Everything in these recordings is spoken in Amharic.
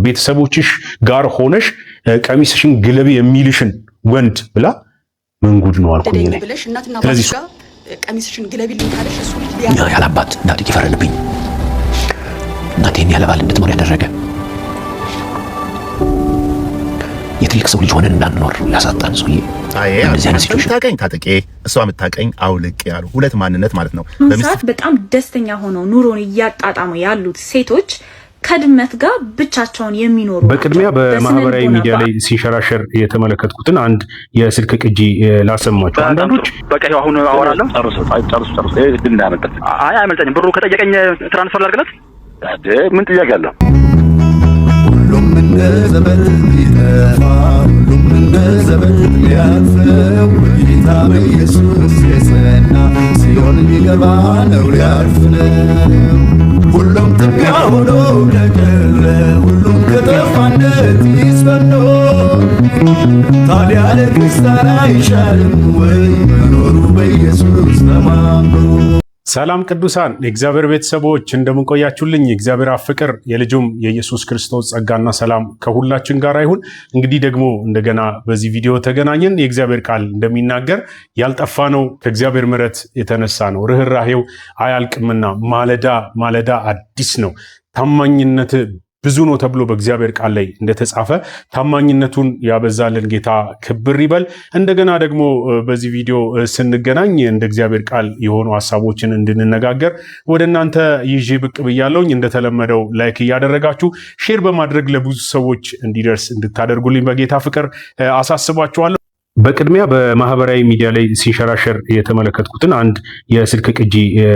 ቤተሰቦችሽ ጋር ሆነሽ ቀሚስሽን ግለቢ የሚልሽን ወንድ ብላ መንጉድ ነው አልኩኝ እኔ። ስለዚህ ቀሚስሽን ግለቢልኝ ካለሽ እሱ ያላባት እናቴ ይፈረድብኝ እናቴን ያለባል እንድትኖር ያደረገ የትልቅ ሰው ልጅ ሆነን እንዳንኖር ያሳጣን ሰውዬ ታቀኝ ታጠቄ እሷ የምታቀኝ አውልቅ ያሉ ሁለት ማንነት ማለት ነው። በሰዓት በጣም ደስተኛ ሆነው ኑሮን እያጣጣሙ ያሉት ሴቶች ከድመት ጋር ብቻቸውን የሚኖሩ በቅድሚያ በማህበራዊ ሚዲያ ላይ ሲንሸራሸር የተመለከትኩትን አንድ የስልክ ቅጂ ላሰማችሁ። አንዳንዶች በቃ አሁን አወራለሁ። ጨርሱ ድል እንዳያመልጠኝ። አይ አይመልጠኝም። ብሩ ከጠየቀኝ ትራንስፈር ላድርግለት። ምን ጥያቄ አለው? ሁሉም እንደ ዘመን ሊጠፋ ሁሉም እንደ ዘመን ሊያልፈው ጌታ በኢየሱስ የጸና ሲሆን ሊገባ ነው ሊያልፍ ነው። ሁሉም ትቢያ ሆኖ ለቀረ ሁሉም ከጠፋነት ይስፈኖ ታዲያ ለክርስቲያን አይሻልም ወይ መኖሩ በኢየሱስ ተማምኖ? ሰላም ቅዱሳን የእግዚአብሔር ቤተሰቦች እንደምንቆያችሁልኝ የእግዚአብሔር ፍቅር የልጁም የኢየሱስ ክርስቶስ ጸጋና ሰላም ከሁላችን ጋር ይሁን። እንግዲህ ደግሞ እንደገና በዚህ ቪዲዮ ተገናኘን። የእግዚአብሔር ቃል እንደሚናገር ያልጠፋ ነው ከእግዚአብሔር ምሕረት የተነሳ ነው፣ ርኅራኄው አያልቅምና ማለዳ ማለዳ አዲስ ነው፣ ታማኝነት ብዙ ነው ተብሎ በእግዚአብሔር ቃል ላይ እንደተጻፈ ታማኝነቱን ያበዛልን ጌታ ክብር ይበል። እንደገና ደግሞ በዚህ ቪዲዮ ስንገናኝ እንደ እግዚአብሔር ቃል የሆኑ ሀሳቦችን እንድንነጋገር ወደ እናንተ ይዤ ብቅ ብያለሁኝ። እንደተለመደው ላይክ እያደረጋችሁ ሼር በማድረግ ለብዙ ሰዎች እንዲደርስ እንድታደርጉልኝ በጌታ ፍቅር አሳስባችኋለሁ። በቅድሚያ በማህበራዊ ሚዲያ ላይ ሲንሸራሸር የተመለከትኩትን አንድ የስልክ ቅጂ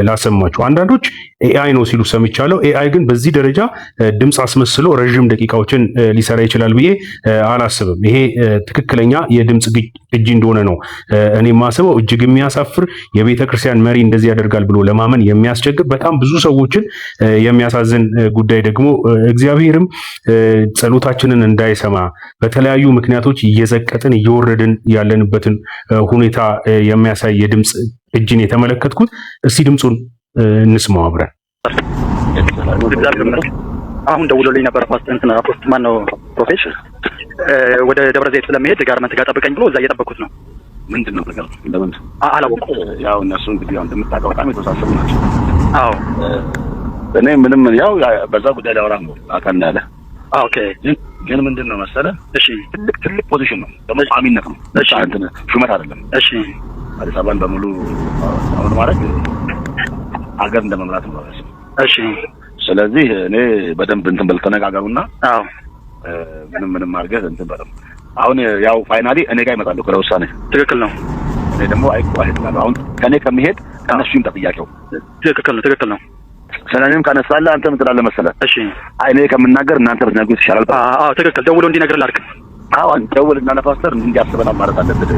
ላሰማችሁ። አንዳንዶች ኤአይ ነው ሲሉ ሰምቻለሁ። ኤአይ ግን በዚህ ደረጃ ድምፅ አስመስሎ ረዥም ደቂቃዎችን ሊሰራ ይችላል ብዬ አላስብም። ይሄ ትክክለኛ የድምፅ ቅጂ እንደሆነ ነው እኔ ማስበው። እጅግ የሚያሳፍር የቤተ ክርስቲያን መሪ እንደዚህ ያደርጋል ብሎ ለማመን የሚያስቸግር በጣም ብዙ ሰዎችን የሚያሳዝን ጉዳይ ደግሞ እግዚአብሔርም ጸሎታችንን እንዳይሰማ በተለያዩ ምክንያቶች እየዘቀጥን እየወረድን ያለንበትን ሁኔታ የሚያሳይ የድምፅ ቅጂን የተመለከትኩት። እስቲ ድምፁን እንስማው አብረን። አሁን ደውሎልኝ ነበር ፖስት ማነው ፕሮፌሽን ወደ ደብረ ዘይት ስለሚሄድ ጋርመንት ጋር ጠብቀኝ ብሎ እዛ እየጠበኩት ነው። ምንድን ነው ነገር? ለምን አላወኩም። ያው እነሱ እንግዲህ ያው እንደምታውቀው በጣም የተወሳሰቡ ናቸው። አዎ እኔ ምንም ያው በዛ ጉዳይ ላይ አወራም ነው አካና ያለ ኦኬ። ግን ምንድነው መሰለህ? እሺ ትልቅ ፖዚሽን ነው፣ ደግሞ ቋሚነት ነው። እሺ አንተ ሹመት አይደለም። እሺ አዲስ አበባን በሙሉ አሁን ማለት አገር እንደመምራት ነው ማለት ነው። እሺ ስለዚህ እኔ በደንብ እንትን በል ተነጋገሩና አዎ ምንም አድርገህ እንትን በለው። አሁን ያው ፋይናሊ እኔ ጋር ይመጣሉ ከውሳኔ። ትክክል ነው። እኔ ደግሞ አይቆይም። አሁን ከኔ ከመሄድ ከነሱ ይምጣ ጥያቄው። ትክክል ነው። ስለኔም ካነሳለ አንተ ምን ትላለህ መሰለህ? እሺ እኔ ከምናገር እናንተ ብትነግሩት ይሻላል። አዎ ትክክል። ደውሎ እንዲነግር ላድርግ። አዎ ደውልና ለፓስተር እንዲያስበና ማለት አለበት።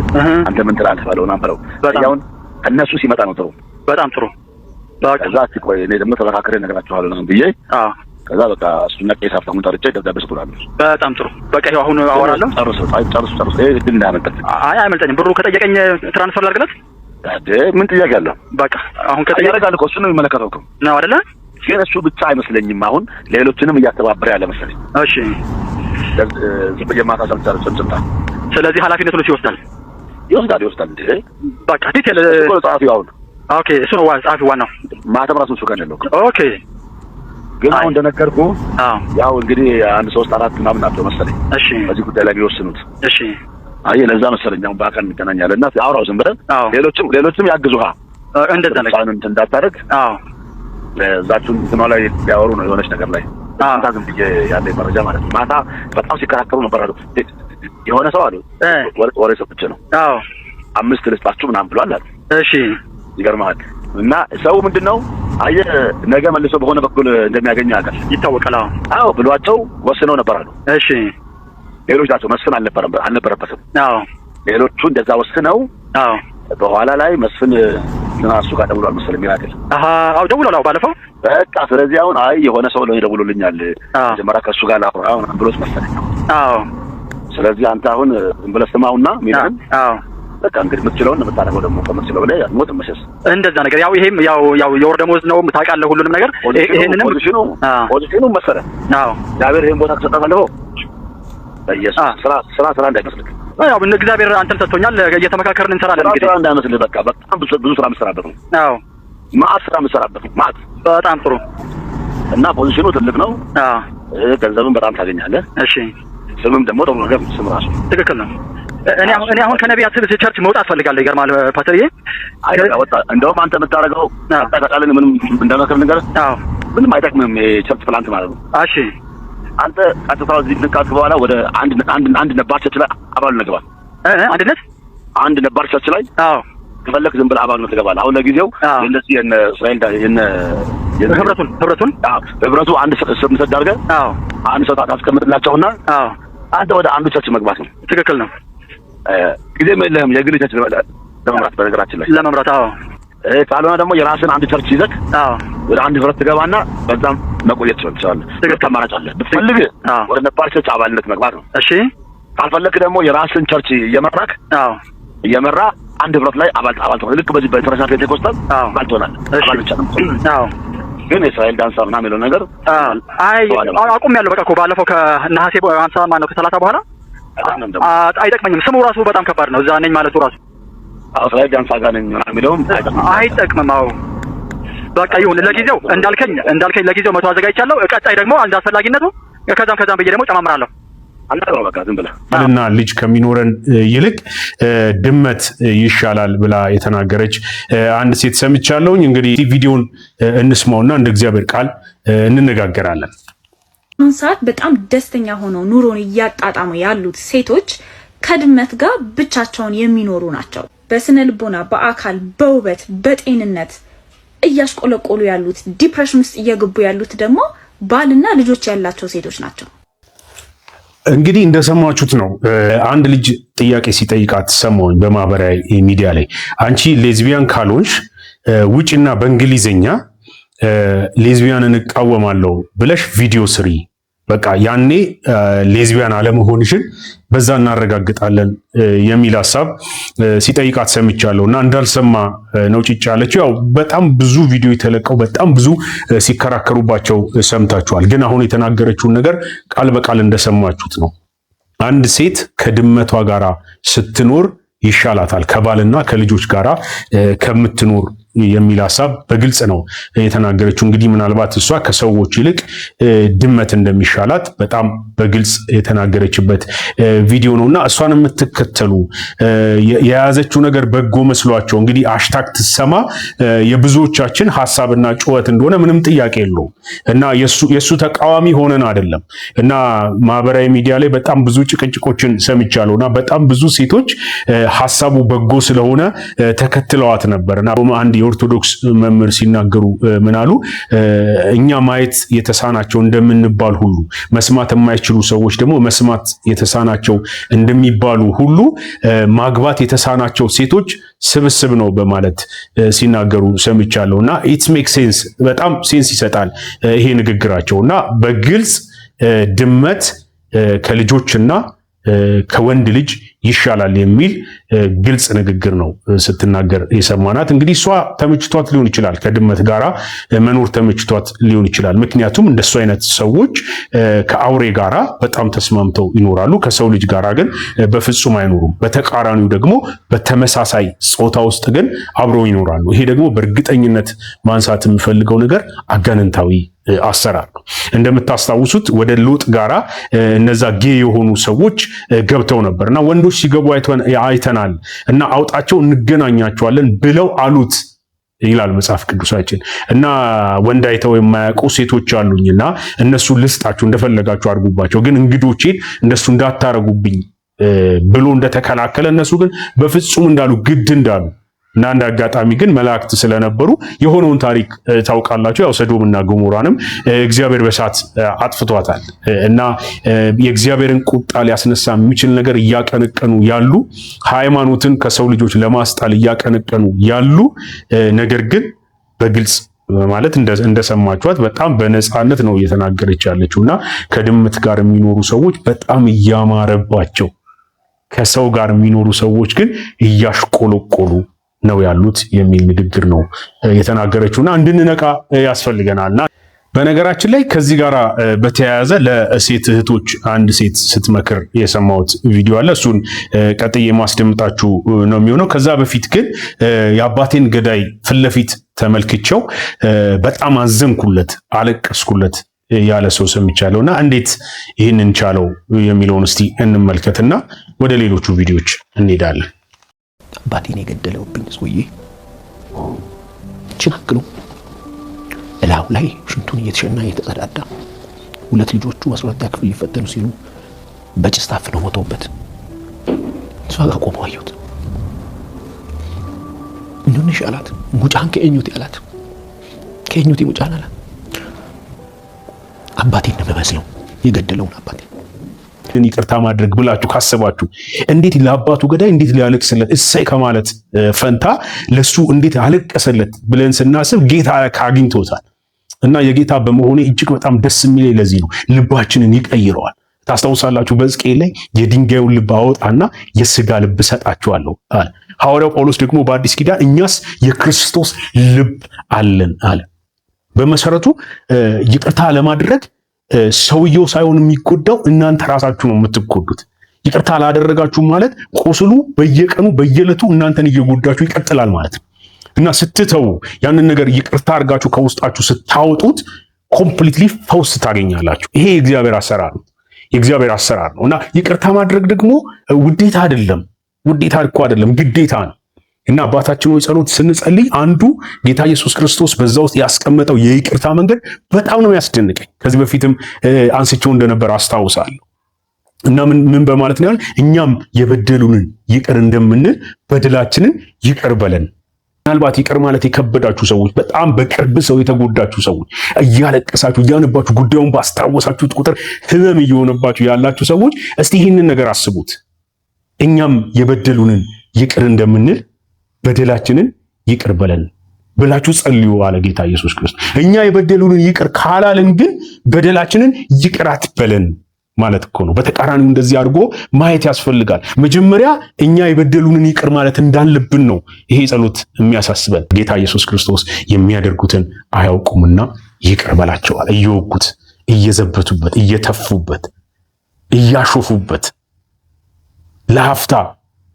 አንተ ምን ትላለህ ባለው ናምበረው። ያው እነሱ ሲመጣ ነው ጥሩ። በጣም ጥሩ። ከዛ ሲቆይ እኔ ደግሞ ተመካከረ ነገራችኋለሁ ነው ብዬ ከዛ በቃ እሱና ቄስ ሀብታሙን ጠርቼ ደብዳቤ ስጡላለሁ። በጣም ጥሩ። በቃ ይኸው አሁን አወራለሁ። ጨርሱ። ድል እንዳያመልጠኝ። አይ አይመልጠኝም። ብሩ ከጠየቀኝ ትራንስፈር ላድርግለት። ምን ጥያቄ አለው? በቃ አሁን ከጠየቀኝ እኮ እሱ ነው የሚመለከተው እኮ ነው አይደለ? ግን እሱ ብቻ አይመስለኝም። አሁን ሌሎችንም እያስተባበረ ያለ መሰለኝ። እሺ የማታ ሰምታ ስለዚህ ኃላፊነቱን ይወስዳል እንዴ? በቃ ዲቴል ጸሐፊው አሁን ኦኬ። እሱ ነው ጸሐፊው ዋናው። ማተም ራሱ እሱ ጋር ያለው ኦኬ። ግን አሁን እንደነገርኩህ ያው እንግዲህ 1 3 4 ምናምን ናቸው መሰለኝ እሺ በዚህ ጉዳይ ላይ የሚወስኑት። እሺ አየህ ለዛ መሰለኝ አሁን በአካል እንገናኛለን እና አውራው ዝም ብለን ሌሎችም ያግዙሃል እንደዛ ነገር እንትን እንዳታረግ። እዛችሁን እንትኗ ላይ ያወሩ ነው የሆነች ነገር ላይ ማታ ዝም ብዬ ያለ መረጃ ማለት ነው። ማታ በጣም ሲከራከሩ ነበር አሉ። የሆነ ሰው አሉ ወሬ ሰጥቼ ነው 5 ልስጣችሁ ምናምን ብሏል አሉ። እሺ ይገርማል። እና ሰው ምንድነው አየህ ነገ መልሶ በሆነ በኩል እንደሚያገኝ ያውቃል፣ ይታወቃል። አዎ ብሏቸው ወስነው ነበር አሉ። እሺ ሌሎች ናቸው መስፍን አልነበረበትም። ሌሎቹ እንደዛ ወስነው በኋላ ላይ መስፍን እሱ ጋር ደውሏል መሰለኝ ሚራክል። አዎ ደውሏል ባለፈው። በቃ ስለዚህ አሁን የሆነ ሰው ነው ደውሎልኛል መጀመሪያ ከእሱ ጋር ላውራ ብሎት መሰለኝ። ስለዚህ አንተ አሁን ዝም ብለህ ስማውና ሚራክል በቃ እንግዲህ የምትችለውን የምታደርገው ደግሞ ከምትችለው በላይ ሞት መሸስ እንደዛ ነገር ያው ይሄም ያው የወር ደመወዝ ነው ታውቃለህ ሁሉንም ነገር ይሄንንም ፖዚሽኑ መሰረት እግዚአብሔር ይሄን ቦታ ተሰጠፈለው በኢየሱስ ስራ እንዳይመስልህ ያው እግዚአብሔር አንተን ሰጥቶኛል እየተመካከርን እንሰራለን እንግዲህ ስራ እንዳይመስልህ በቃ በጣም ብዙ ስራ የምትሰራበት ነው ማአት ስራ የምትሰራበት ነው ማአት በጣም ጥሩ እና ፖዚሽኑ ትልቅ ነው ገንዘብን በጣም ታገኛለህ እሺ ስምም ደግሞ ጥሩ ነገር ስም ራሱ ትክክል ነው እኔ አሁን ከነቢያት ቸርች መውጣት ፈልጋለሁ ይገርማል ፓስተርዬ ወጣ እንደውም አንተ የምታደርገው አጠቃላይ ምንም እንደነከር ነገር ምንም አይጠቅምም የቸርች ፕላንት ማለት ነው እሺ አንተ ቀጥታው እዚህ ልካት በኋላ ወደ አንድ ነባር ቸርች ላይ አባል ነግባ አንድ ነባር ቸርች ላይ ከፈለክ ዝም ብለህ አባል ነው ትገባለህ አሁን ለጊዜው ለነዚህ የነ እስራኤል ህብረቱ አንድ ስም ሰዳርገ አንድ ሰው ታስቀምጥላቸውና አንተ ወደ አንዱ ቸርች መግባት ነው ትክክል ነው ጊዜ የለህም የግል ቸርች ለመምራት በነገራችን ላይ ለመምራት ካልሆነ ደግሞ የራስን አንድ ቸርች ይዘህ ወደ አንድ ህብረት ትገባና በዛም መቆየት ትችላለህ ትክክል አማራጭ አለ ብትፈልግ ወደ ነባር ቸርች አባልነት መግባት ነው እሺ ካልፈለክ ደግሞ የራስን ቸርች እየመራ አንድ ህብረት ላይ አባል ትሆናለህ ልክ በዚህ በኢንተርናሽናል ፔንቴኮስታል አባል ትሆናለህ አባል ብቻ ነው ግን እስራኤል ዳንሳ ምናምን የሚለው ነገር አቁሜያለሁ በቃ እኮ ባለፈው ከነሐሴ 50 ማነው ከ30 በኋላ አይጠቅመኝም ስሙ ራሱ በጣም ከባድ ነው እዛ ነኝ ማለቱ ራሱ እስራኤል ዳንሳ ጋር ነኝ የሚለውም አይጠቅምም በቃ ይሁን ለጊዜው እንዳልከኝ ለጊዜው መቶ አዘጋጅቻለሁ ቀጣይ ደግሞ አንድ አስፈላጊነቱ ከዛም ብዬ ደግሞ ጨማምራለሁ አንተው በቃ ዝም ብለህ እና ልጅ ከሚኖረን ይልቅ ድመት ይሻላል ብላ የተናገረች አንድ ሴት ሰምቻለሁኝ እንግዲህ ቪዲዮን እንስማውና እንደ እግዚአብሔር ቃል እንነጋገራለን አሁን ሰዓት በጣም ደስተኛ ሆነው ኑሮን እያጣጣሙ ያሉት ሴቶች ከድመት ጋር ብቻቸውን የሚኖሩ ናቸው በስነ ልቦና በአካል በውበት በጤንነት እያሽቆለቆሉ ያሉት ዲፕሬሽን ውስጥ እየገቡ ያሉት ደግሞ ባልና ልጆች ያላቸው ሴቶች ናቸው እንግዲህ እንደሰማችሁት ነው አንድ ልጅ ጥያቄ ሲጠይቃት ሰማሁኝ በማህበራዊ ሚዲያ ላይ አንቺ ሌዝቢያን ካልሆንሽ ውጪና በእንግሊዘኛ ሌዝቢያንን እቃወማለሁ ብለሽ ቪዲዮ ስሪ በቃ ያኔ ሌዝቢያን አለመሆንሽን በዛ እናረጋግጣለን የሚል ሐሳብ ሲጠይቃት ሰምቻለሁና እንዳልሰማ ነው ጭጭ ያለችው ያው በጣም ብዙ ቪዲዮ የተለቀው በጣም ብዙ ሲከራከሩባቸው ሰምታችኋል ግን አሁን የተናገረችውን ነገር ቃል በቃል እንደሰማችሁት ነው አንድ ሴት ከድመቷ ጋራ ስትኖር ይሻላታል ከባልና ከልጆች ጋራ ከምትኖር የሚል ሐሳብ በግልጽ ነው የተናገረችው እንግዲህ ምናልባት እሷ ከሰዎች ይልቅ ድመት እንደሚሻላት በጣም በግልጽ የተናገረችበት ቪዲዮ ነውና እሷን የምትከተሉ የያዘችው ነገር በጎ መስሏቸው እንግዲህ ሃሽታግ ትሰማ የብዙዎቻችን ሐሳብና ጩኸት እንደሆነ ምንም ጥያቄ የለውም እና የሱ ተቃዋሚ ሆነን አይደለም እና ማህበራዊ ሚዲያ ላይ በጣም ብዙ ጭቅጭቆችን ሰምቻለሁና በጣም ብዙ ሴቶች ሐሳቡ በጎ ስለሆነ ተከትለዋት ነበርና አንድ የኦርቶዶክስ መምህር ሲናገሩ ምን አሉ እኛ ማየት የተሳናቸው እንደምንባል ሁሉ መስማት የማይችሉ ሰዎች ደግሞ መስማት የተሳናቸው እንደሚባሉ ሁሉ ማግባት የተሳናቸው ሴቶች ስብስብ ነው በማለት ሲናገሩ ሰምቻለሁና ኢትስ ሜክ ሴንስ በጣም ሴንስ ይሰጣል ይሄ ንግግራቸውና በግልጽ ድመት ከልጆችና ከወንድ ልጅ ይሻላል የሚል ግልጽ ንግግር ነው ስትናገር የሰማናት እንግዲህ እሷ ተመችቷት ሊሆን ይችላል ከድመት ጋራ መኖር ተመችቷት ሊሆን ይችላል ምክንያቱም እንደሱ አይነት ሰዎች ከአውሬ ጋራ በጣም ተስማምተው ይኖራሉ ከሰው ልጅ ጋራ ግን በፍጹም አይኖሩም በተቃራኒው ደግሞ በተመሳሳይ ጾታ ውስጥ ግን አብረው ይኖራሉ ይሄ ደግሞ በእርግጠኝነት ማንሳት የሚፈልገው ነገር አጋንንታዊ አሰራር ነው እንደምታስታውሱት ወደ ሎጥ ጋራ እነዛ ጌ የሆኑ ሰዎች ገብተው ነበርና ወንዶች ሲገቡ አይተናል እና አውጣቸው እንገናኛቸዋለን ብለው አሉት ይላል መጽሐፍ ቅዱሳችን እና ወንድ አይተው የማያውቁ ሴቶች አሉኝና እነሱ ልስጣችሁ እንደፈለጋችሁ አድርጉባቸው ግን እንግዶቼን እንደሱ እንዳታረጉብኝ ብሎ እንደተከላከለ እነሱ ግን በፍጹም እንዳሉ ግድ እንዳሉ እና አንድ አጋጣሚ ግን መላእክት ስለነበሩ የሆነውን ታሪክ ታውቃላችሁ ያው ሰዶምና ገሞራንም እግዚአብሔር በእሳት አጥፍቷታል እና የእግዚአብሔርን ቁጣ ሊያስነሳ የሚችል ነገር እያቀነቀኑ ያሉ ሃይማኖትን ከሰው ልጆች ለማስጣል እያቀነቀኑ ያሉ ነገር ግን በግልጽ ማለት እንደሰማችኋት በጣም በነፃነት ነው እየተናገረች ያለችውና ከድመት ጋር የሚኖሩ ሰዎች በጣም እያማረባቸው ከሰው ጋር የሚኖሩ ሰዎች ግን እያሽቆለቆሉ ነው ያሉት የሚል ንግግር ነው የተናገረችውና እንድንነቃ ያስፈልገናልና በነገራችን ላይ ከዚህ ጋር በተያያዘ ለሴት እህቶች አንድ ሴት ስትመክር የሰማሁት ቪዲዮ አለ። እሱን ቀጥዬ ማስደምጣችሁ ነው የሚሆነው። ከዛ በፊት ግን የአባቴን ገዳይ ፊት ለፊት ተመልክቼው በጣም አዘንኩለት፣ አለቀስኩለት ያለ ሰው ሰምቻለሁና እንዴት ይህንን ቻለው የሚለውን እስቲ እንመልከትና ወደ ሌሎቹ ቪዲዮዎች እንሄዳለን። አባቴን የገደለውብኝ ሰውዬ ችግሩ እላው ላይ ሽንቱን እየተሸና እየተጸዳዳ ሁለት ልጆቹ 12ኛ ክፍል ሊፈተኑ ሲሉ በጭስ ታፍነው ሞተውበት እሷ ጋር ቆሞ አየሁት። ምን ይሻላት ሙጫን ከእኙት ያላት ከእኙት ሙጫን አላት። አባቴን ነው የሚመስለው የገደለውን አባቴ ይቅርታ ማድረግ ብላችሁ ካሰባችሁ እንዴት ለአባቱ ገዳይ እንዴት ሊያለቅስለት እሰይ ከማለት ፈንታ ለሱ እንዴት አለቀሰለት ብለን ስናስብ ጌታ ካግኝቶታል እና የጌታ በመሆኔ እጅግ በጣም ደስ የሚለኝ ለዚህ ነው። ልባችንን ይቀይረዋል። ታስታውሳላችሁ በሕዝቅኤል ላይ የድንጋዩን ልብ አወጣና የሥጋ ልብ ሰጣችኋለሁ አለ። ሐዋርያው ጳውሎስ ደግሞ በአዲስ ኪዳን እኛስ የክርስቶስ ልብ አለን አለ። በመሰረቱ ይቅርታ ለማድረግ ሰውየው ሳይሆን የሚጎዳው እናንተ ራሳችሁ ነው የምትጎዱት። ይቅርታ ላደረጋችሁ ማለት ቁስሉ በየቀኑ በየዕለቱ እናንተን እየጎዳችሁ ይቀጥላል ማለት ነው እና ስትተው ያንን ነገር ይቅርታ አድርጋችሁ ከውስጣችሁ ስታወጡት ኮምፕሊትሊ ፈውስ ታገኛላችሁ። ይሄ የእግዚአብሔር አሰራር ነው፣ የእግዚአብሔር አሰራር ነው እና ይቅርታ ማድረግ ደግሞ ውዴታ አይደለም፣ ውዴታ እኮ አይደለም፣ ግዴታ ነው። እና አባታችን ሆይ ጸሎት ስንጸልይ አንዱ ጌታ ኢየሱስ ክርስቶስ በዛ ውስጥ ያስቀመጠው የይቅርታ መንገድ በጣም ነው ያስደንቀኝ። ከዚህ በፊትም አንስቼው እንደነበር አስታውሳለሁ። እና ምን በማለት ነው? እኛም የበደሉንን ይቅር እንደምንል በደላችንን ይቅር በለን። ምናልባት ይቅር ማለት የከበዳችሁ ሰዎች፣ በጣም በቅርብ ሰው የተጎዳችሁ ሰዎች፣ እያለቀሳችሁ እያነባችሁ ጉዳዩን ባስታወሳችሁት ቁጥር ህመም እየሆነባችሁ ያላችሁ ሰዎች እስቲ ይህንን ነገር አስቡት። እኛም የበደሉንን ይቅር እንደምንል በደላችንን ይቅር በለን ብላችሁ ጸልዩ አለ ጌታ ኢየሱስ ክርስቶስ። እኛ የበደሉንን ይቅር ካላልን ግን በደላችንን ይቅር አትበለን ማለት እኮ ነው። በተቃራኒው እንደዚህ አድርጎ ማየት ያስፈልጋል። መጀመሪያ እኛ የበደሉንን ይቅር ማለት እንዳለብን ነው ይሄ ጸሎት የሚያሳስበን። ጌታ ኢየሱስ ክርስቶስ የሚያደርጉትን አያውቁምና ይቅር በላቸዋል። እየወጉት፣ እየዘበቱበት፣ እየተፉበት፣ እያሾፉበት ለሀፍታ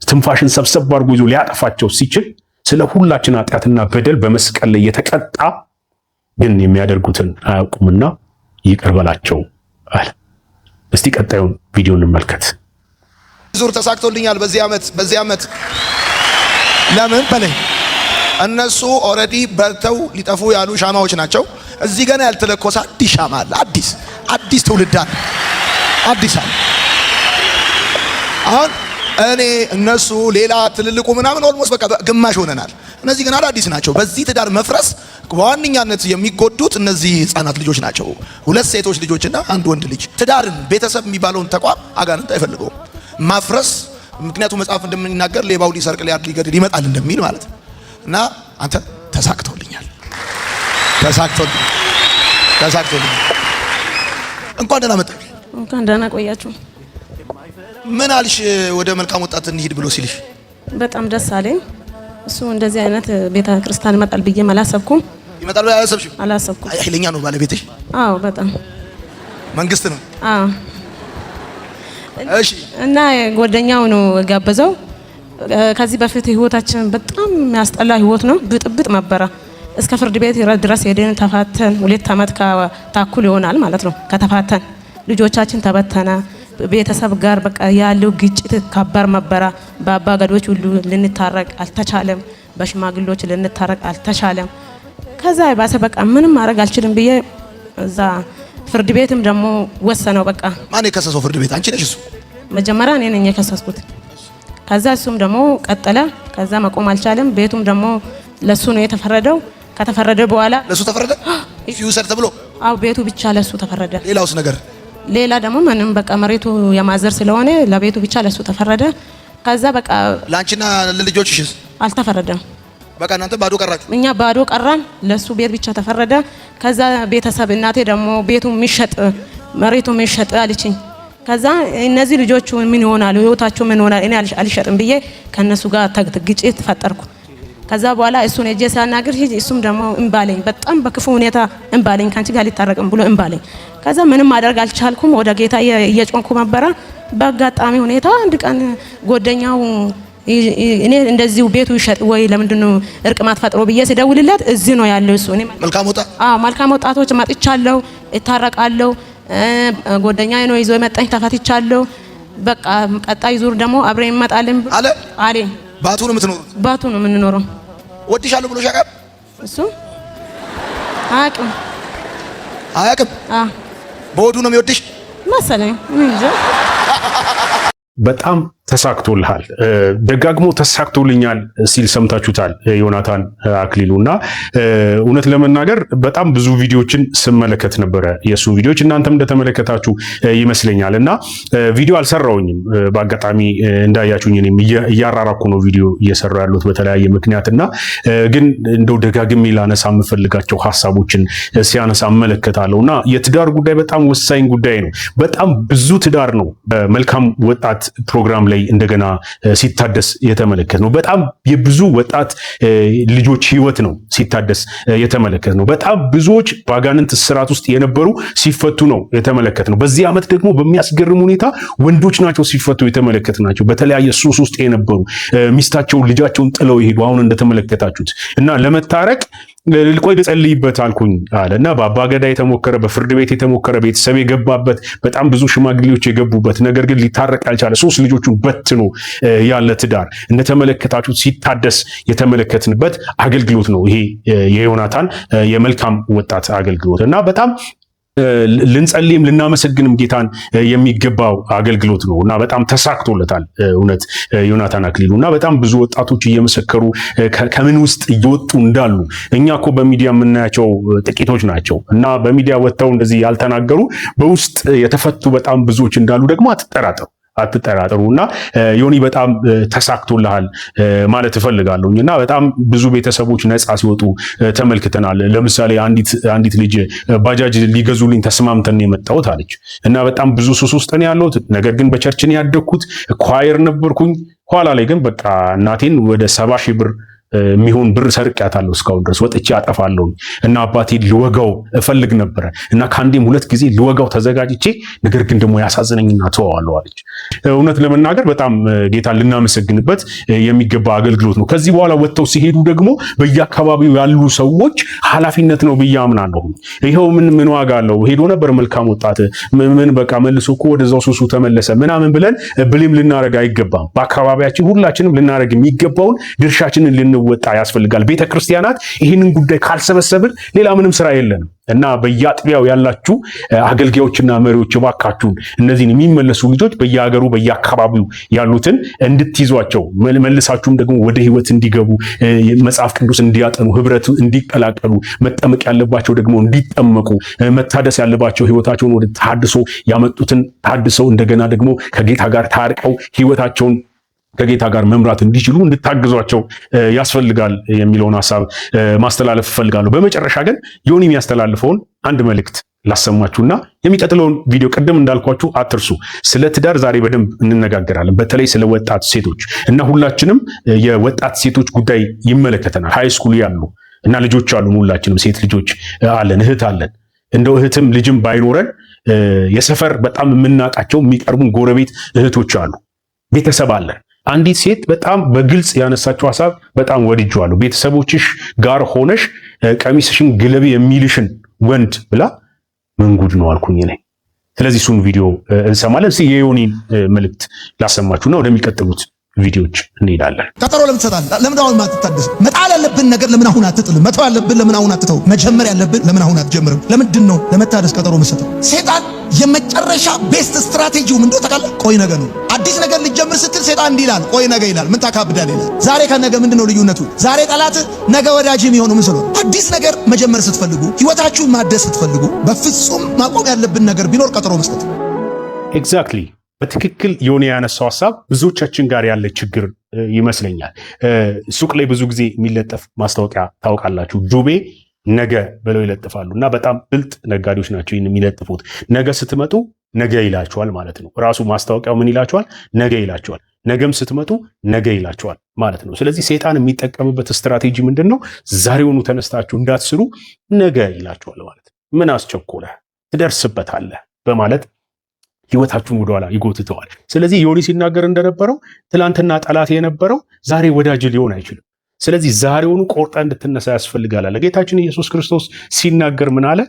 ትንፋሽን ሰብሰብ አድርጎ ይዞ ሊያጠፋቸው ሲችል ስለ ሁላችን ኃጢአትና በደል በመስቀል ላይ የተቀጣ ግን የሚያደርጉትን አያውቁምና ይቅር በላቸው አለ። እስቲ ቀጣዩን ቪዲዮ እንመልከት። ዙር ተሳክቶልኛል በዚህ ዓመት ለምን በለኝ። እነሱ ኦልሬዲ በርተው ሊጠፉ ያሉ ሻማዎች ናቸው። እዚህ ገና ያልተለኮሰ አዲስ ሻማ አለ። አዲስ ትውልድ አለ። አዲስ አለ። አሁን እኔ እነሱ ሌላ ትልልቁ ምናምን ኦልሞስት በቃ ግማሽ ሆነናል። እነዚህ ግን አዳዲስ ናቸው። በዚህ ትዳር መፍረስ በዋነኛነት የሚጎዱት እነዚህ ህፃናት ልጆች ናቸው። ሁለት ሴቶች ልጆችና አንድ ወንድ ልጅ። ትዳርን ቤተሰብ የሚባለውን ተቋም አጋንንት አይፈልገውም ማፍረስ። ምክንያቱም መጽሐፍ እንደምንናገር ሌባው ሊሰርቅ ሊያርድ ሊገድል ይመጣል እንደሚል ማለት ነው። እና አንተ ተሳክቶልኛል። እንኳን ደህና መጣ። እንኳን ደህና ቆያችሁ። ምን አልሽ? ወደ መልካም ወጣት እንሂድ ብሎ ሲልሽ በጣም ደስ አለኝ። እሱ እንደዚህ አይነት ቤተ ክርስቲያን ይመጣል ብዬ አላሰብኩም። ይመጣል ብዬ አላሰብኩም። ኃይለኛ ነው ባለቤትሽ? አዎ በጣም መንግስት ነው። አዎ። እሺ። እና ጓደኛው ነው ጋበዘው። ከዚህ በፊት ህይወታችን በጣም የሚያስጠላ ህይወት ነው። ብጥብጥ ነበረ። እስከ ፍርድ ቤት ድረስ ሄደን ተፋተን 2 ዓመት ተኩል ይሆናል ማለት ነው ከተፋተን። ልጆቻችን ተበተነ። ቤተሰብ ጋር በቃ ያለው ግጭት ከባድ ነበረ። በአባ ገዶች ሁሉ ልንታረቅ አልተቻለም። በሽማግሌዎች ልንታረቅ አልተቻለም። ከዛ ባሰ በቃ ምንም ማድረግ አልችልም ብዬ እዛ ፍርድ ቤትም ደግሞ ወሰነው። በቃ ማን የከሰሰው? ፍርድ ቤት? አንቺ ነሽ? እሱ መጀመሪያ እኔ ነኝ የከሰስኩት። ከዛ እሱም ደግሞ ቀጠለ። ከዛ መቆም አልቻለም። ቤቱም ደግሞ ለሱ ነው የተፈረደው። ከተፈረደ በኋላ ለሱ ተፈረደ ይውሰድ ተብሎ? አው ቤቱ ብቻ ለሱ ተፈረደ። ሌላውስ ነገር? ሌላ ደግሞ ምንም በቃ መሬቱ የማዘር ስለሆነ ለቤቱ ብቻ ለሱ ተፈረደ። ከዛ በቃ ላንቺና ለልጆችሽስ አልተፈረደም። በቃ እናንተ ባዶ ቀራችሁ? እኛ ባዶ ቀራን። ለሱ ቤት ብቻ ተፈረደ። ከዛ ቤተሰብ እናቴ ደግሞ ቤቱ የሚሸጥ መሬቱ የሚሸጥ አለችኝ። ከዛ እነዚህ ልጆቹ ምን ይሆናሉ ህይወታቸው ምን ይሆናል እኔ አልሸጥም ብዬ ከነሱ ጋር ግጭት ፈጠርኩ። ከዛ በኋላ እሱን እጄ ሳናግር እሱም ደግሞ እንባለኝ በጣም በክፉ ሁኔታ እንባለኝ ካንቺ ጋር ሊታረቅም ብሎ እንባለኝ። ከዛ ምንም ማድረግ አልቻልኩም። ወደ ጌታ እየጮንኩ ነበረ። በአጋጣሚ ሁኔታ አንድ ቀን ጎደኛው እኔ እንደዚሁ ቤቱ ይሸጥ ወይ ለምንድነው እርቅ ማትፈጥሮ ብዬ ሲደውልለት እዚህ ነው ያለው እሱ። እኔ መልካም ወጣቶች መጥቻለሁ፣ እታረቃለሁ፣ ጎደኛዬ ነው ይዞ የመጣኝ ተፈትቻለሁ። በቃ ቀጣይ ዙር ደግሞ አብረን እንመጣለን አለ። ባቱ ነው የምትኖሩት? ባቱ ነው የምንኖረው። ወድሻለሁ ብሎ ሻቃ እሱ አያውቅም። በወዱ ነው የሚወድሽ መሰለኝ እንጂ በጣም ተሳክቶልሃል፣ ደጋግሞ ተሳክቶልኛል ሲል ሰምታችሁታል ዮናታን አክሊሉና እውነት ለመናገር በጣም ብዙ ቪዲዮችን ስመለከት ነበረ፣ የሱ ቪዲዮች እናንተም እንደተመለከታችሁ ይመስለኛልና ቪዲዮ አልሰራውኝም በአጋጣሚ እንዳያችሁኝ እኔም እያራራኩ ነው ቪዲዮ እየሰራው ያሉት በተለያየ ምክንያትና ግን እንደው ደጋግሜ ላነሳ የምፈልጋቸው ሐሳቦችን ሲያነሳ እመለከታለሁና የትዳር ጉዳይ በጣም ወሳኝ ጉዳይ ነው። በጣም ብዙ ትዳር ነው በመልካም ወጣት ፕሮግራም ላይ እንደገና ሲታደስ የተመለከት ነው። በጣም የብዙ ወጣት ልጆች ህይወት ነው ሲታደስ የተመለከት ነው። በጣም ብዙዎች በአጋንንት እስራት ውስጥ የነበሩ ሲፈቱ ነው የተመለከት ነው። በዚህ ዓመት ደግሞ በሚያስገርም ሁኔታ ወንዶች ናቸው ሲፈቱ የተመለከት ናቸው። በተለያየ ሱስ ውስጥ የነበሩ ሚስታቸውን ልጃቸውን ጥለው ይሄዱ አሁን እንደተመለከታችሁት እና ለመታረቅ ልቆይ ልጸልይበት አልኩኝ አለና በአባገዳ የተሞከረ በፍርድ ቤት የተሞከረ ቤተሰብ የገባበት በጣም ብዙ ሽማግሌዎች የገቡበት ነገር ግን ሊታረቅ ያልቻለ 3 ልጆቹን በትኖ ያለ ትዳር እንደተመለከታችሁት ሲታደስ የተመለከትንበት አገልግሎት ነው ይሄ የዮናታን የመልካም ወጣት አገልግሎት እና በጣም ልንጸልይም ልናመሰግንም ጌታን የሚገባው አገልግሎት ነው እና በጣም ተሳክቶለታል እውነት ዮናታን አክሊሉ እና በጣም ብዙ ወጣቶች እየመሰከሩ ከምን ውስጥ እየወጡ እንዳሉ እኛ እኮ በሚዲያ የምናያቸው ጥቂቶች ናቸው እና በሚዲያ ወጥተው እንደዚህ ያልተናገሩ በውስጥ የተፈቱ በጣም ብዙዎች እንዳሉ ደግሞ አትጠራጠሩና ዮኒ በጣም ተሳክቶልሃል ማለት እፈልጋለሁና በጣም ብዙ ቤተሰቦች ነፃ ሲወጡ ተመልክተናል። ለምሳሌ አንዲት ልጅ ባጃጅ ሊገዙልኝ ተስማምተን የመጣሁት አለች እና በጣም ብዙ ሱስ ውስጥ ነው ያለሁት፣ ነገር ግን በቸርችን ያደግኩት ኳየር ነበርኩኝ። ኋላ ላይ ግን በቃ እናቴን ወደ 70 ሺህ ብር የሚሆን ብር ሰርቄያታለሁ እስካሁን ድረስ ወጥቼ አጠፋለሁ እና አባቴን ልወጋው እፈልግ ነበር እና ከአንዴም 2 ጊዜ ልወጋው ተዘጋጅቼ ነገር ግን ደግሞ ያሳዝነኝና ተዋዋለሁ አለች። እውነት ለመናገር በጣም ጌታን ልናመሰግንበት የሚገባ አገልግሎት ነው። ከዚህ በኋላ ወጥተው ሲሄዱ ደግሞ በየአካባቢው ያሉ ሰዎች ኃላፊነት ነው ብዬ አምናለሁ። ይሄው ምን ዋጋ አለው ሄዶ ነበር መልካም ወጣት ምን በቃ መልሶ እኮ ወደዛው ሱሱ ተመለሰ ምናምን ብለን ብሌም ልናረግ አይገባም። በአካባቢያችን ሁላችንም ልናረግ የሚገባውን ድርሻችንን ወጣ ያስፈልጋል። ቤተክርስቲያናት ይህንን ጉዳይ ካልሰበሰብን ሌላ ምንም ስራ የለንም እና በየአጥቢያው ያላችሁ አገልጋዮችና መሪዎች እባካችሁን እነዚህን የሚመለሱ ልጆች በየሀገሩ በየአካባቢው ያሉትን እንድትይዟቸው መልሳችሁም ደግሞ ወደ ህይወት እንዲገቡ መጽሐፍ ቅዱስ እንዲያጠኑ ህብረት እንዲቀላቀሉ መጠመቅ ያለባቸው ደግሞ እንዲጠመቁ መታደስ ያለባቸው ህይወታቸውን ወደ ተሐድሶ ያመጡትን ታድሰው እንደገና ደግሞ ከጌታ ጋር ታርቀው ህይወታቸውን ከጌታ ጋር መምራት እንዲችሉ እንድታግዟቸው ያስፈልጋል የሚለውን ሐሳብ ማስተላለፍ ፈልጋለሁ። በመጨረሻ ግን ዮኒ የሚያስተላልፈውን አንድ መልእክት ላሰማችሁና የሚቀጥለውን ቪዲዮ ቅድም እንዳልኳችሁ አትርሱ። ስለ ትዳር ዛሬ በደንብ እንነጋገራለን፣ በተለይ ስለ ወጣት ሴቶች እና ሁላችንም የወጣት ሴቶች ጉዳይ ይመለከተናል። ሃይ ስኩል ያሉ እና ልጆች አሉ፣ ሁላችንም ሴት ልጆች አለን፣ እህት አለን። እንደው እህትም ልጅም ባይኖረን የሰፈር በጣም የምናውቃቸው የሚቀርቡን ጎረቤት እህቶች አሉ፣ ቤተሰብ አለን። አንዲት ሴት በጣም በግልጽ ያነሳችው ሐሳብ በጣም ወድጄዋለሁ። ቤተሰቦችሽ ጋር ሆነሽ ቀሚስሽን ግለቢ የሚልሽን ወንድ ብላ መንጉድ ነው አልኩኝ እኔ። ስለዚህ እሱን ቪዲዮ እንሰማለን። እስኪ የዮኒን መልእክት ላሰማችሁና ወደሚቀጥሉት ቪዲዮዎች እንሄዳለን። ቀጠሮ ለምን ትሰጣለህ? ለምን አሁን ማትታደስ? መጣል ያለብን ነገር ለምን አሁን አትጥልም? መተው ያለብን ለምን አሁን አትተው? መጀመር ያለብን ለምን አሁን አትጀምርም? ለምንድን ነው ለመታደስ ቀጠሮ የምትሰጠው? ሴጣን የመጨረሻ ቤስት ስትራቴጂው ምን እንደሆነ ታውቃለህ? ቆይ ነገ ነው። አዲስ ነገር ልጀምር ስትል ሴጣን እንዲህ ይላል፣ ቆይ ነገ ይላል። ምን ታካብዳለህ ይላል። ዛሬ ከነገ ምንድነው ልዩነቱ? ዛሬ ጠላት ነገ ወዳጅ የሚሆነው ምን ስለሆነ? አዲስ ነገር መጀመር ስትፈልጉ፣ ህይወታችሁን ማደስ ስትፈልጉ በፍጹም ማቆም ያለብን ነገር ቢኖር ቀጠሮ መስጠት። ኤግዛክትሊ በትክክል ዮኒ ያነሳው ሐሳብ ብዙዎቻችን ጋር ያለ ችግር ይመስለኛል። ሱቅ ላይ ብዙ ጊዜ የሚለጠፍ ማስታወቂያ ታውቃላችሁ፣ ዱቤ ነገ ብለው ይለጥፋሉ እና በጣም ብልጥ ነጋዴዎች ናቸው ይህን የሚለጥፉት። ነገ ስትመጡ ነገ ይላቸዋል ማለት ነው። ራሱ ማስታወቂያው ምን ይላቸዋል? ነገ ይላቸዋል። ነገም ስትመጡ ነገ ይላቸዋል ማለት ነው። ስለዚህ ሰይጣን የሚጠቀምበት ስትራቴጂ ምንድን ነው? ዛሬውኑ ተነስታችሁ እንዳትስሩ ነገ ይላቸዋል ማለት ነው። ምን አስቸኮለህ? ትደርስበታለህ በማለት ህይወታችሁን ወደኋላ ይጎትተዋል። ስለዚህ ዮኒ ሲናገር እንደነበረው ትላንትና ጠላት የነበረው ዛሬ ወዳጅ ሊሆን አይችልም። ስለዚህ ዛሬውኑ ቆርጣ እንድትነሳ ያስፈልጋል አለ ጌታችን ኢየሱስ ክርስቶስ ሲናገር ምን አለ?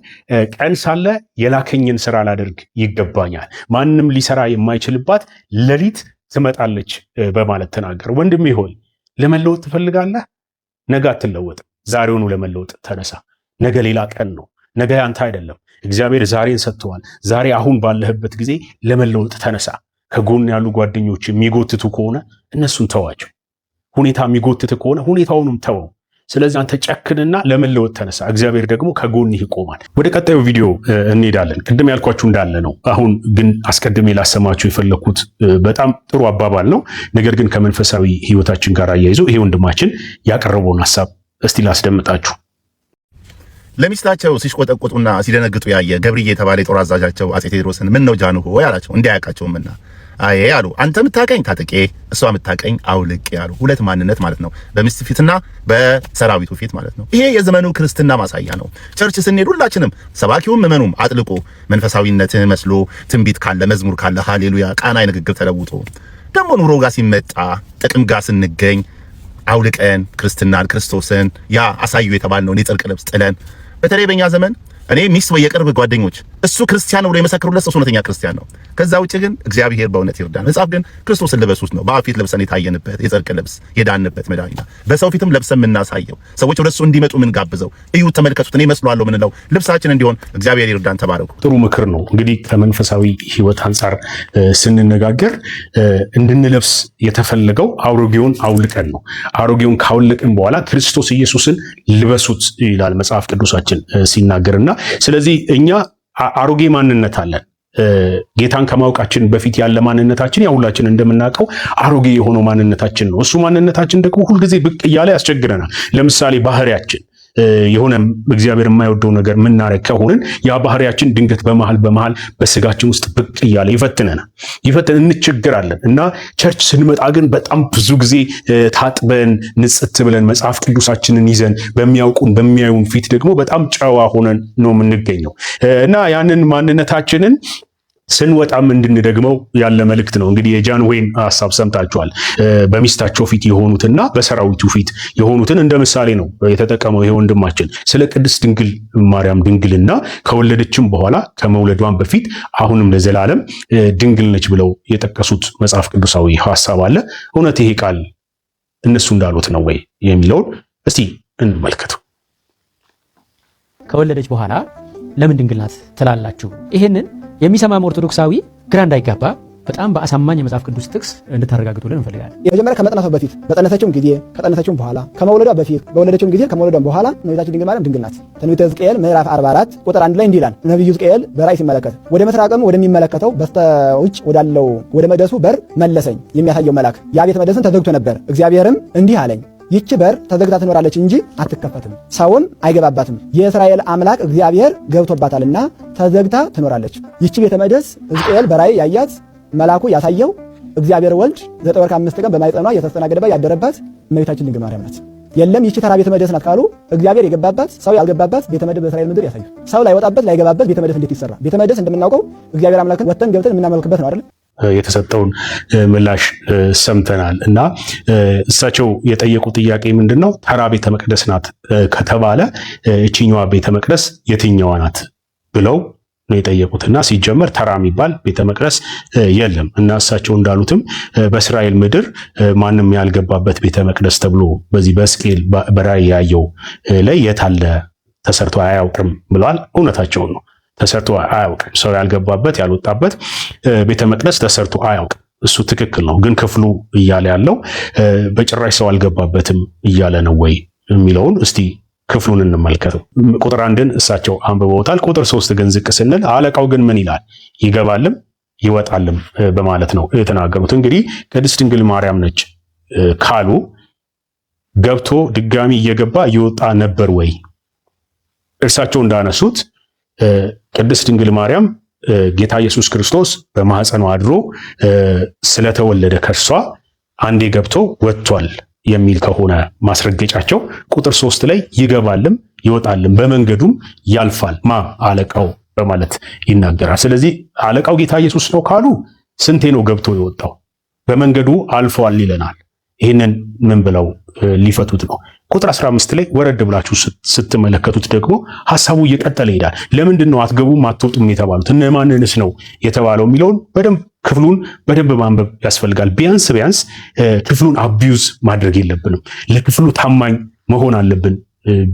ቀን ሳለ የላከኝን ስራ ላደርግ ይገባኛል፣ ማንም ሊሰራ የማይችልባት ሌሊት ትመጣለች በማለት ተናገረ። ወንድሜ ሆይ ለመለወጥ ትፈልጋለህ? ነገ አትለወጥም። ዛሬውኑ ለመለወጥ ተነሳ። ነገ ሌላ ቀን ነው። ነገ ያንተ አይደለም። እግዚአብሔር ዛሬን ሰጥተዋል። ዛሬ አሁን ባለህበት ጊዜ ለመለወጥ ተነሳ። ከጎን ያሉ ጓደኞች የሚጎትቱ ከሆነ እነሱን ተዋቸው። ሁኔታ የሚጎትት ከሆነ ሁኔታውንም ተወው። ስለዚህ አንተ ጨክንና ለመለወጥ ተነሳ። እግዚአብሔር ደግሞ ከጎንህ ይቆማል። ወደ ቀጣዩ ቪዲዮ እንሄዳለን። ቅድም ያልኳችሁ እንዳለ ነው። አሁን ግን አስቀድሜ ላሰማችሁ የፈለኩት በጣም ጥሩ አባባል ነው። ነገር ግን ከመንፈሳዊ ህይወታችን ጋር አያይዞ ይሄ ወንድማችን ያቀረበውን ሐሳብ እስቲ ላስደምጣችሁ። ለሚስታቸው ሲሽቆጠቆጡና ሲደነግጡ ያየ ገብርዬ የተባለ የጦር አዛዣቸው አጼ ቴዎድሮስን ምን ነው ጃንሆይ አላቸው። እንዲያያቃቸውምና አይ አሉ፣ አንተ የምታቀኝ ታጥቄ እሷ የምታቀኝ አውልቄ ያሉ ሁለት ማንነት ማለት ነው፣ በሚስት ፊትና በሰራዊቱ ፊት ማለት ነው። ይሄ የዘመኑ ክርስትና ማሳያ ነው። ቸርች ስንሄድ ሁላችንም ሰባኪውም ምዕመኑም አጥልቆ መንፈሳዊነትን መስሎ ትንቢት ካለ መዝሙር ካለ ሃሌሉያ ቃና ንግግር ተለውጦ ደግሞ ኑሮ ጋር ሲመጣ ጥቅም ጋር ስንገኝ አውልቀን ክርስትናን ክርስቶስን ያ አሳዩ የተባልነው የጽድቅ ልብስ ጥለን በተለይ በእኛ ዘመን እኔ ሚስት ወይ የቅርብ ጓደኞች እሱ ክርስቲያን ነው ብሎ የመሰከሩለት እሱ እውነተኛ ክርስቲያን ነው። ከዛ ውጪ ግን እግዚአብሔር በእውነት ይርዳን። መጽሐፍ ግን ክርስቶስን ልበሱት ነው። በአብ ፊት ለብሰን የታየንበት የጽድቅ ልብስ የዳንበት መድኃኒት፣ በሰው ፊትም ለብሰን የምናሳየው ሰዎች ወደሱ እንዲመጡ ምን ጋብዘው እዩት፣ ተመልከቱት፣ እኔ መስሏለሁ ምንለው ልብሳችን እንዲሆን እግዚአብሔር ይርዳን። ተባረኩ። ጥሩ ምክር ነው። እንግዲህ ከመንፈሳዊ ህይወት አንጻር ስንነጋገር እንድንለብስ የተፈለገው አሮጌውን አውልቀን ነው። አሮጌውን ካውልቅን በኋላ ክርስቶስ ኢየሱስን ልበሱት ይላል መጽሐፍ ቅዱሳችን ሲናገርና ስለዚህ እኛ አሮጌ ማንነት አለን። ጌታን ከማወቃችን በፊት ያለ ማንነታችን ያው ሁላችን እንደምናውቀው አሮጌ የሆነው ማንነታችን ነው። እሱ ማንነታችን ደግሞ ሁልጊዜ ብቅ እያለ ያስቸግረናል። ለምሳሌ ባህሪያችን የሆነ እግዚአብሔር የማይወደው ነገር ምናረግ ከሆነን ያ ባህሪያችን ድንገት በመሃል በስጋችን ውስጥ ብቅ እያለ ይፈትነናል፣ እንቸገራለን። እና ቸርች ስንመጣ ግን በጣም ብዙ ጊዜ ታጥበን ንጽት ብለን መጽሐፍ ቅዱሳችንን ይዘን በሚያዩን ፊት ደግሞ በጣም ጨዋ ሆነን ነው የምንገኘው እና ያንን ማንነታችንን ስንወጣም እንድንደግመው ያለ መልእክት ነው። እንግዲህ የጃንሆይን ሐሳብ ሰምታችኋል። በሚስታቸው ፊት የሆኑትና በሰራዊቱ ፊት የሆኑትን እንደ ምሳሌ ነው የተጠቀመው ይሄ ወንድማችን። ስለ ቅድስት ድንግል ማርያም ድንግልና ከወለደችም በኋላ ከመውለዷን በፊት አሁንም ለዘላለም ድንግል ነች ብለው የጠቀሱት መጽሐፍ ቅዱሳዊ ሐሳብ አለ። እውነት ይሄ ቃል እነሱ እንዳሉት ነው ወይ የሚለውን እስቲ እንመልከተው። ከወለደች በኋላ ለምን ድንግል ናት ትላላችሁ? ይሄንን የሚሰማም ኦርቶዶክሳዊ ግራ እንዳይጋባ በጣም በአሳማኝ የመጽሐፍ ቅዱስ ጥቅስ እንድታረጋግጡልን እንፈልጋለን። የመጀመሪያ ከመጥናቷ በፊት በጸነሰችውም ጊዜ ከጸነሰችውም በኋላ ከመውለዷ በፊት በወለደችውም ጊዜ ከመውለዷም በኋላ እመቤታችን ድንግል ማርያም ድንግል ናት። ትንቢተ ሕዝቅኤል ምዕራፍ 44 ቁጥር 1 ላይ እንዲህ ይላል። ነብዩ ሕዝቅኤል በራእይ ሲመለከት ወደ ምስራቅም ወደሚመለከተው በስተውጭ ወዳለው ወደ መቅደሱ በር መለሰኝ የሚያሳየው መልአክ። ያ ቤተ መቅደስም ተዘግቶ ነበር። እግዚአብሔርም እንዲህ አለኝ፣ ይህች በር ተዘግታ ትኖራለች እንጂ አትከፈትም፣ ሰውም አይገባባትም። የእስራኤል አምላክ እግዚአብሔር ገብቶባታልና ተዘግታ ትኖራለች። ይህች ቤተ መቅደስ ሕዝቅኤል በራእይ ያያት መልአኩ ያሳየው እግዚአብሔር ወልድ 9 ወር ከ5 ቀን በማኅፀኗ የተስተናገደባት ያደረባት እመቤታችን ድንግል ማርያም ናት። የለም ይህች ተራ ቤተ መቅደስ ናት ካሉ እግዚአብሔር የገባባት ሰው ያልገባባት ቤተ መቅደስ በእስራኤል ምድር ያሳዩ። ሰው ላይወጣበት ላይገባበት ቤተ መቅደስ እንዴት ይሰራ? ቤተ መቅደስ እንደምናውቀው እግዚአብሔር አምላክን ወጥተን ገብተን የምናመልክበት ነው አይደል? የተሰጠውን ምላሽ ሰምተናል እና እሳቸው የጠየቁ ጥያቄ ምንድነው? ተራ ቤተ መቅደስ ናት ከተባለ እቺኛዋ ቤተ መቅደስ የትኛዋ ናት ብለው ነው የጠየቁትና ሲጀመር ተራ የሚባል ቤተ መቅደስ የለም እና እሳቸው እንዳሉትም በእስራኤል ምድር ማንም ያልገባበት ቤተ መቅደስ ተብሎ በዚህ በሕዝቅኤል በራእይ ያየው ላይ የታለ ተሰርቶ አያውቅም ብለዋል። እውነታቸውን ነው። ተሰርቶ አያውቅም። ሰው ያልገባበት ያልወጣበት ቤተ መቅደስ ተሰርቶ አያውቅም። እሱ ትክክል ነው። ግን ክፍሉ እያለ ያለው በጭራሽ ሰው አልገባበትም እያለ ነው ወይ የሚለውን እስቲ ክፍሉን እንመልከተው። ቁጥር 1ን እሳቸው አንብበውታል። ቁጥር 3 ግን ዝቅ ስንል አለቃው ግን ምን ይላል? ይገባልም ይወጣልም በማለት ነው የተናገሩት። እንግዲህ ቅድስት ድንግል ማርያም ነች ካሉ ገብቶ ድጋሚ እየገባ እየወጣ ነበር ወይ? እርሳቸው እንዳነሱት ቅድስት ድንግል ማርያም ጌታ ኢየሱስ ክርስቶስ በማህፀኗ አድሮ ስለተወለደ ከርሷ አንዴ ገብቶ ወጥቷል የሚል ከሆነ ማስረገጫቸው ቁጥር 3 ላይ ይገባልም ይወጣልም በመንገዱም ያልፋል አለቃው በማለት ይናገራል። ስለዚህ አለቃው ጌታ ኢየሱስ ነው ካሉ ስንቴ ነው ገብቶ የወጣው? በመንገዱ አልፏል ይለናል። ይህንን ምን ብለው ሊፈቱት ነው? ቁጥር 15 ላይ ወረድ ብላችሁ ስትመለከቱት ደግሞ ሐሳቡ እየቀጠለ ይሄዳል። ለምንድን ነው አትገቡም አትወጡም የተባሉት? እነማንንስ ነው የተባለው የሚለውን በደንብ ክፍሉን በደንብ ማንበብ ያስፈልጋል። ቢያንስ ክፍሉን አቢዩዝ ማድረግ የለብንም። ለክፍሉ ታማኝ መሆን አለብን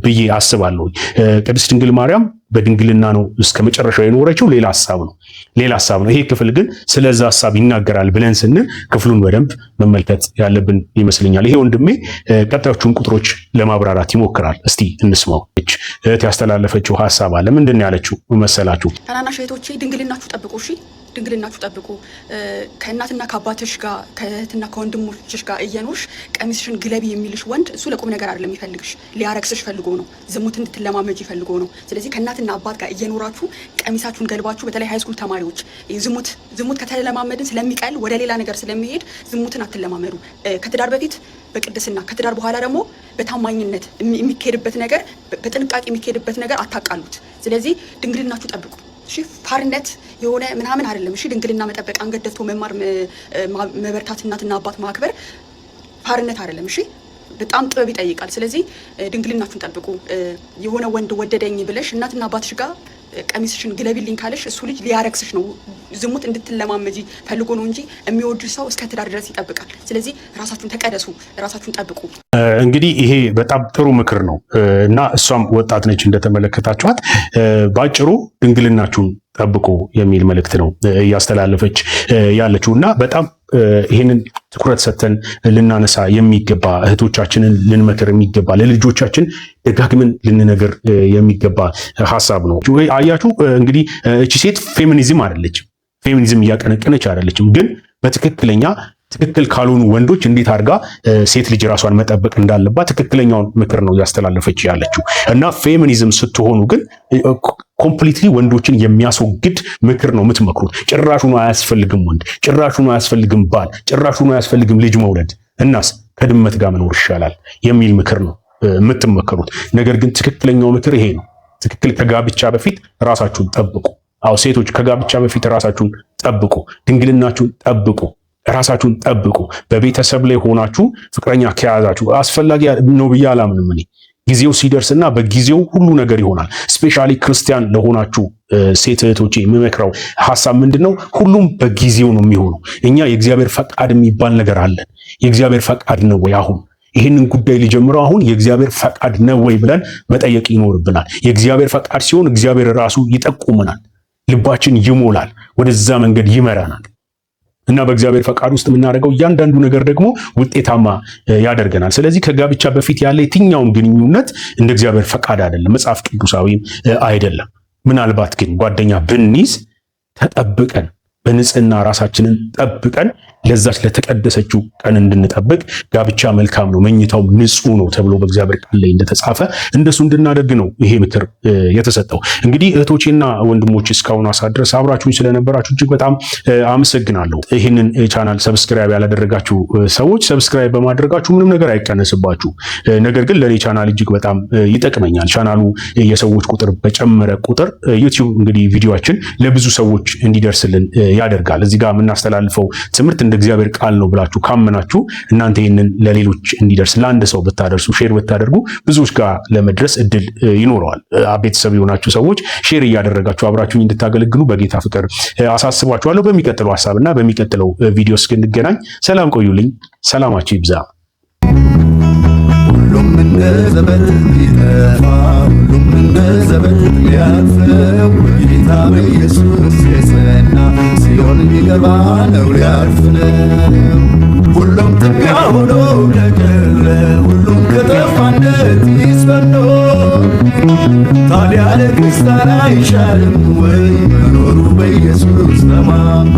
ብዬ አስባለሁ። ቅድስት ድንግል ማርያም በድንግልና ነው እስከ መጨረሻው የኖረችው። ሌላ ሐሳብ ነው። ይሄ ክፍል ግን ስለዛ ሐሳብ ይናገራል ብለን ስንል ክፍሉን በደንብ መመልከት ያለብን ይመስለኛል። ይሄ ወንድሜ ቀጣዮቹን ቁጥሮች ለማብራራት ይሞክራል። እስቲ እንስማው። እህት ያስተላለፈችው ሐሳብ አለ። ምንድን ነው ያለችው መሰላችሁ? ታናናሽ እህቶቼ ድንግልናችሁ ጠብቁ። እሺ ድንግልናችሁ ጠብቁ። ከእናትና ከአባትሽ ጋር ከእህትና ከወንድሞችሽ ጋር እየኖርሽ ቀሚስሽን ግለቢ የሚልሽ ወንድ እሱ ለቁም ነገር አይደለም የሚፈልግሽ፣ ሊያረክስሽ ፈልጎ ነው። ዝሙት እንድትለማመጅ ፈልጎ ነው። ስለዚህ ከእናትና አባት ጋር እየኖራችሁ ቀሚሳችሁን ገልባችሁ፣ በተለይ ሃይስኩል ተማሪዎች ዝሙት ከተለማመድን ስለሚቀል ወደ ሌላ ነገር ስለሚሄድ ዝሙትን አትለማመዱ። ከትዳር በፊት በቅድስና ከትዳር በኋላ ደግሞ በታማኝነት የሚካሄድበት ነገር፣ በጥንቃቄ የሚካሄድበት ነገር አታቃሉት። ስለዚህ ድንግልናችሁ ጠብቁ። እሺ ፋርነት የሆነ ምናምን አይደለም። እሺ ድንግልና መጠበቅ፣ አንገት ደፍቶ መማር፣ መበርታት፣ እናትና አባት ማክበር ፋርነት አይደለም። እሺ በጣም ጥበብ ይጠይቃል። ስለዚህ ድንግልናችሁን ጠብቁ። የሆነ ወንድ ወደደኝ ብለሽ እናትና አባትሽ ጋር ቀሚስሽን ግለቢልኝ ካለሽ እሱ ልጅ ሊያረክስሽ ነው። ዝሙት እንድትለማመጂ ፈልጎ ነው እንጂ የሚወድሽ ሰው እስከ ትዳር ድረስ ይጠብቃል። ስለዚህ ራሳችሁን ተቀደሱ፣ ራሳችሁን ጠብቁ። እንግዲህ ይሄ በጣም ጥሩ ምክር ነው እና እሷም ወጣት ነች እንደተመለከታችኋት። ባጭሩ ድንግልናችሁን ጠብቁ የሚል መልእክት ነው እያስተላለፈች ያለችው እና በጣም ይህንን ትኩረት ሰጥተን ልናነሳ የሚገባ እህቶቻችንን ልንመክር የሚገባ ለልጆቻችን ደጋግመን ልንነገር የሚገባ ሐሳብ ነው። አያችሁ እንግዲህ እቺ ሴት ፌሚኒዝም አይደለችም፣ ፌሚኒዝም እያቀነቀነች አይደለችም። ግን ትክክል ካልሆኑ ወንዶች እንዴት አድርጋ ሴት ልጅ ራሷን መጠበቅ እንዳለባት ትክክለኛውን ምክር ነው እያስተላለፈች ያለችው እና ፌሚኒዝም ስትሆኑ ግን ኮምፕሊትሊ ወንዶችን የሚያስወግድ ምክር ነው የምትመክሩት። ጭራሹኑ አያስፈልግም ወንድ፣ ጭራሹኑ አያስፈልግም ባል፣ ጭራሹኑ አያስፈልግም ልጅ መውለድ፣ እናስ ከድመት ጋር መኖር ይሻላል የሚል ምክር ነው የምትመከሩት። ነገር ግን ትክክለኛው ምክር ይሄ ነው። ትክክል ከጋብቻ በፊት ራሳችሁን ጠብቁ። አዎ ሴቶች ከጋብቻ በፊት ራሳችሁን ጠብቁ፣ ድንግልናችሁን ጠብቁ፣ ራሳችሁን ጠብቁ። በቤተሰብ ላይ ሆናችሁ ፍቅረኛ ከያዛችሁ አስፈላጊ ነው ብዬ አላምንም እኔ። ጊዜው ሲደርስና በጊዜው ሁሉ ነገር ይሆናል። ስፔሻሊ ክርስቲያን ለሆናችሁ ሴት እህቶቼ የምመክረው ሐሳብ ምንድነው? ሁሉም በጊዜው ነው የሚሆነው። እኛ የእግዚአብሔር ፈቃድ የሚባል ነገር አለን። የእግዚአብሔር ፈቃድ ነው ወይ አሁን ይህንን ጉዳይ ሊጀምረው አሁን የእግዚአብሔር ፈቃድ ነው ወይ ብለን መጠየቅ ይኖርብናል። የእግዚአብሔር ፈቃድ ሲሆን እግዚአብሔር ራሱ ይጠቁመናል፣ ልባችን ይሞላል፣ ወደዛ መንገድ ይመራናል። እና በእግዚአብሔር ፈቃድ ውስጥ የምናደርገው እያንዳንዱ ነገር ደግሞ ውጤታማ ያደርገናል። ስለዚህ ከጋብቻ በፊት ያለ የትኛውም ግንኙነት እንደ እግዚአብሔር ፈቃድ አይደለም፣ መጽሐፍ ቅዱሳዊም አይደለም። ምናልባት ግን ጓደኛ ብንይዝ ተጠብቀን በንጽህና ራሳችንን ጠብቀን ለዛች ለተቀደሰችው ቀን እንድንጠብቅ ጋብቻ መልካም ነው፣ መኝታው ንጹህ ነው ተብሎ በእግዚአብሔር ቃል ላይ እንደተጻፈ እንደሱ እንድናደርግ ነው ይሄ ምክር የተሰጠው። እንግዲህ እህቶቼና ወንድሞች እስካሁን ድረስ አብራችሁኝ ስለነበራችሁ እጅግ በጣም አመሰግናለሁ። ይህንን ቻናል ሰብስክራይብ ያላደረጋችሁ ሰዎች ሰብስክራይብ በማድረጋችሁ ምንም ነገር አይቀነስባችሁ። ነገር ግን ለኔ ቻናል እጅግ በጣም ይጠቅመኛል። ቻናሉ የሰዎች ቁጥር በጨመረ ቁጥር ዩቲዩብ እንግዲህ ቪዲዮአችን ለብዙ ሰዎች እንዲደርስልን ያደርጋል። እዚህ ጋር የምናስተላልፈው ትምህርት እንደ እግዚአብሔር ቃል ነው ብላችሁ ካመናችሁ እናንተ ይህንን ለሌሎች እንዲደርስ ለአንድ ሰው ብታደርሱ ሼር ብታደርጉ ብዙዎች ጋር ለመድረስ እድል ይኖረዋል። ቤተሰብ የሆናችሁ ሰዎች ሼር እያደረጋችሁ አብራችሁኝ እንድታገለግሉ በጌታ ፍቅር አሳስባችኋለሁ። በሚቀጥለው ሐሳብና በሚቀጥለው ቪዲዮ እስክንገናኝ ሰላም ቆዩልኝ። ሰላማችሁ ይብዛ። ሁሉም እንደ ዘመን ቢጠፋ ሁሉም እንደ ዘመን ሊያልፈው ጌታ በኢየሱስ የጸና ሲሆን የሚገባ ነው ሊያልፍ ነው። ሁሉም ትቢያ ሆኖ ለቀረ ሁሉም ከጠፋነት ይስፈኖ ታዲያ ለክርስቲያን አይሻልም ወይ መኖሩ በኢየሱስ ተማምኖ